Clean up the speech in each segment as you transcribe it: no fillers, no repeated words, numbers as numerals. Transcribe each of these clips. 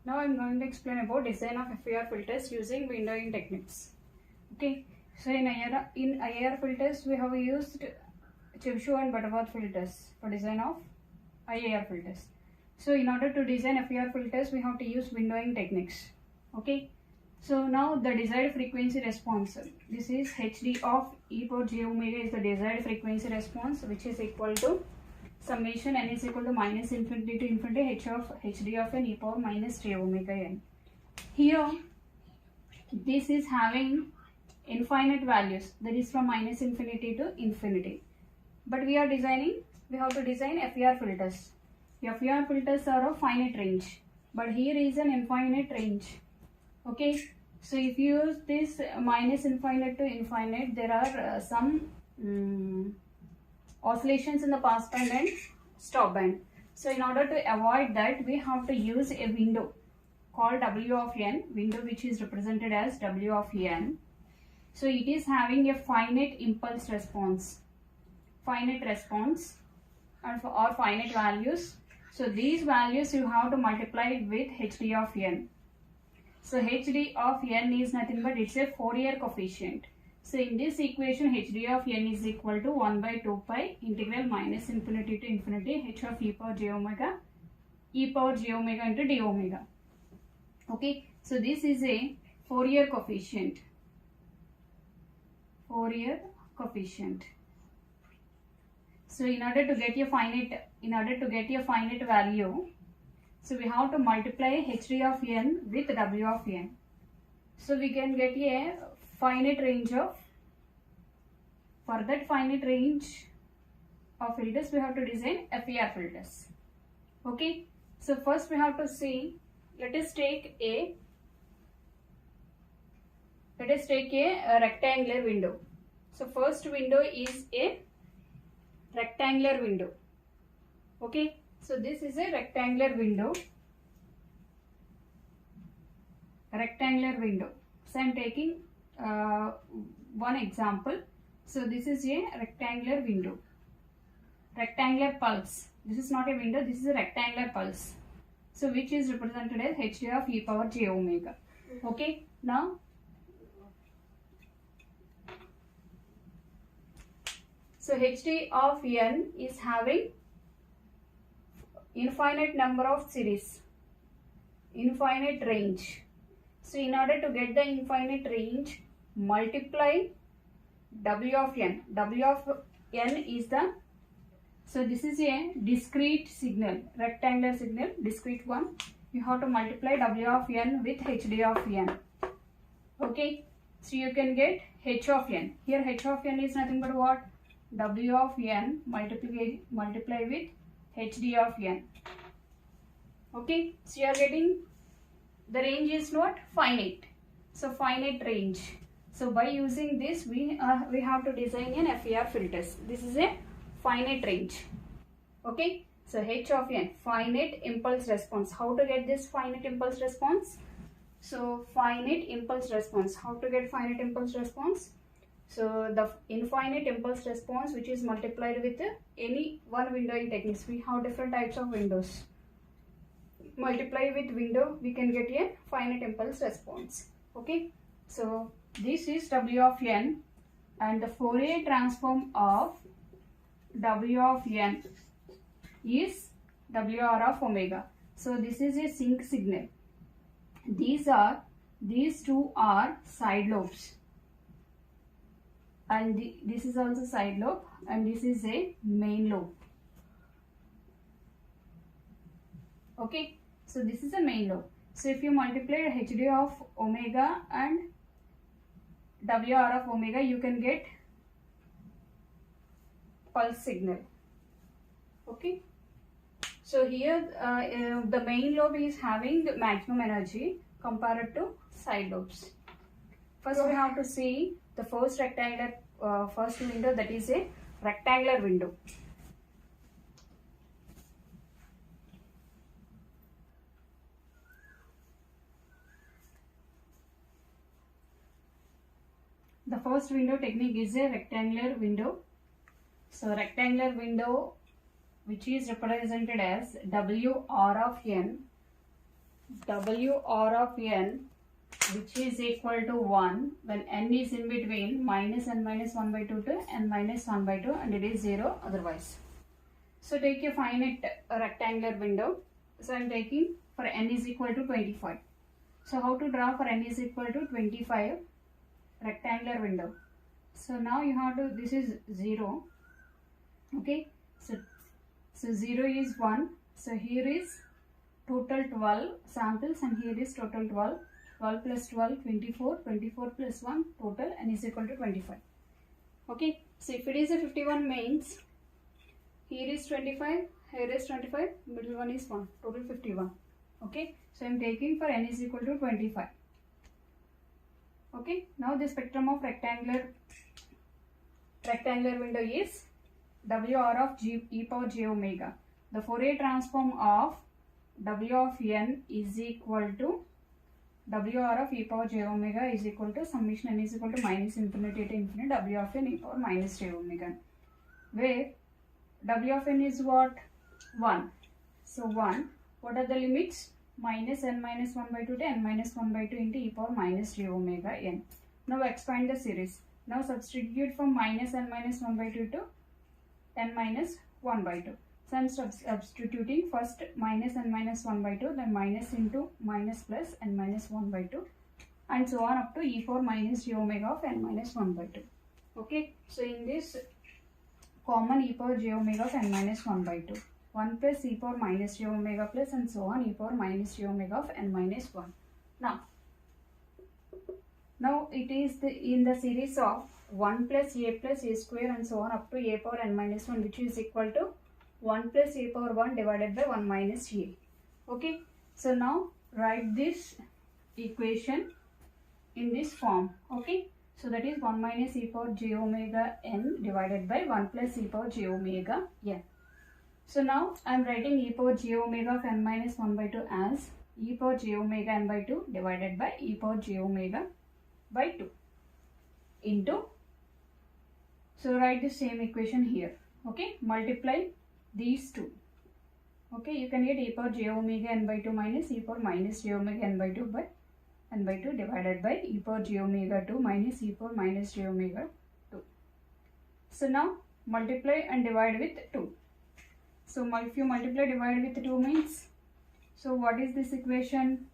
Now I'm going to explain about design of FER filters using windowing techniques. Okay, so in IAR filters we have used Chebyshev and Butterworth filters for design of IAR filters. So in order to design FER filters we have to use windowing techniques. Okay, so now the desired frequency response, this is HD of e power j omega is the desired frequency response, which is equal to summation n is equal to minus infinity to infinity h of hd of n e power minus j omega n. Here this is having infinite values, that is from minus infinity to infinity, but we have to design FER filters. FER filters are of finite range, but here is an infinite range. Okay, so if you use this minus infinite to infinite, there are some oscillations in the pass band and stop band. So in order to avoid that, we have to use a window called W of n, window which is represented as W of n. So it is having a finite impulse response, and or finite values. So these values you have to multiply with HD of n. So HD of n is nothing but it's a Fourier coefficient. So in this equation, HD of n is equal to 1 by 2 pi integral minus infinity to infinity h of e power j omega into d omega. Okay, so this is a Fourier coefficient. So in order to get a finite value, so we have to multiply HD of n with W of n. So we can get a finite range of, for that finite range of filters we have to design FER filters. Okay, so first we have to see, let us take a rectangular window. So first window is a rectangular window. Okay, so this is a rectangular window. So I am taking one example. So this is a rectangular window, rectangular pulse. This is not a window, this is a rectangular pulse. So which is represented as HD of e power j omega. Okay, now so HD of n is having infinite number of series, infinite range. So in order to get the infinite range, multiply W of n. W of n is the, so this is a discrete signal, rectangular signal, discrete one. You have to multiply W of n with HD of n. Okay, so you can get h of n. Here h of n is nothing but what? W of n multiply with HD of n. Okay, so you are getting, the range is not finite, so finite range. So by using this we have to design an FER filters. This is a finite range. Okay, so h of n, finite impulse response. How to get this finite impulse response? So finite impulse response, how to get finite impulse response? So the infinite impulse response which is multiplied with any one windowing techniques. We have different types of windows. Multiply with window, we can get a finite impulse response. Okay, so this is W of n, and the Fourier transform of W of n is WR of omega. So this is a sync signal. These two are side lobes, and this is also side lobe, and this is a main lobe. Okay, so this is a main lobe. So if you multiply HD of omega and WR of omega, you can get pulse signal. Okay, so here the main lobe is having the maximum energy compared to side lobes. First we have to see the first window, that is a rectangular window. The first window technique is a rectangular window. So rectangular window which is represented as WR of n. WR of n, which is equal to 1 when n is in between minus n minus 1 by 2 to n minus 1 by 2 and it is 0 otherwise. So take a finite rectangular window. So I am taking for n is equal to 25. So how to draw for n is equal to 25 rectangular window? So now you have to, this is 0. Okay, so 0 is 1. So here is total 12 samples and here is total 12. 12 plus 12, 24. 24 plus 1, total n is equal to 25. Okay, so if it is a 51 means here is 25, here is 25, middle one is 1, total 51. Okay, so I am taking for n is equal to 25. Okay, now the spectrum of rectangular window is WR of e power j omega. The Fourier transform of W of n is equal to WR of e power j omega is equal to summation n is equal to minus infinity to infinity W of n e power minus j omega, where W of n is what? 1. So 1. What are the limits? Minus n minus 1 by 2 to n minus 1 by 2 into e power minus j omega n. Now expand the series. Now substitute from minus n minus 1 by 2 to n minus 1 by 2. So I am substituting first minus n minus 1 by 2, then minus into minus plus n minus 1 by 2 and so on up to e power minus j omega of n minus 1 by 2. Okay, so in this common e power j omega of n minus 1 by 2. 1 plus e power minus j omega plus and so on e power minus j omega of n minus 1. Now it is in the series of 1 plus a square and so on up to a power n minus 1, which is equal to 1 plus a power 1 divided by 1 minus a. Okay, so now write this equation in this form. Okay, so that is 1 minus e power j omega n divided by 1 plus e power j omega n. So now I am writing e power j omega of n minus 1 by 2 as e power j omega n by 2 divided by e power j omega by 2 into, so write the same equation here. Okay, multiply these two. Okay, you can get e power j omega n by 2 minus e power minus j omega n by 2 by n by 2 divided by e power j omega 2 minus e power minus j omega 2. So now multiply and divide with 2. So if you multiply divide with 2 means, so what is this equation?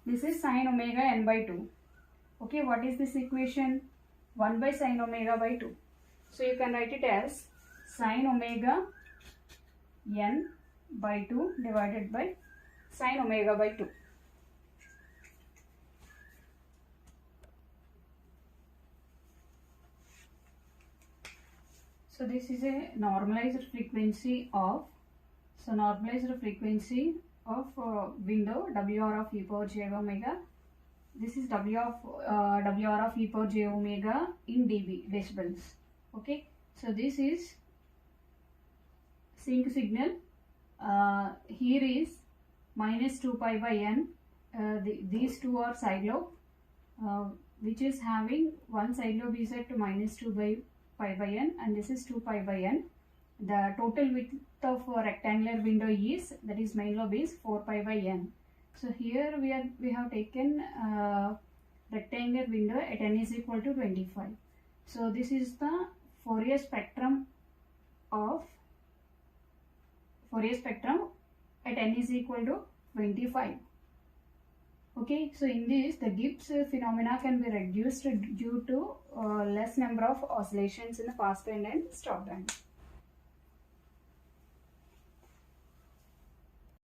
This is sine omega n by 2. Okay, what is this equation? 1 by sine omega by 2. So you can write it as sine omega n by 2 divided by sine omega by 2. So this is a normalized frequency of, window WR of e power j omega. This is WR of e power j omega in dB, decibels. Okay, so this is sync signal. Here is minus 2 pi by n. These two are side lobe, which is having one side lobe is at minus 2 pi by n and this is 2 pi by n. The total width of a rectangular window is, that is main lobe is 4 pi by n. So here we have taken rectangular window at n is equal to 25. So this is the Fourier spectrum at n is equal to 25. Okay, so in this the Gibbs phenomena can be reduced due to less number of oscillations in the pass band and stop band.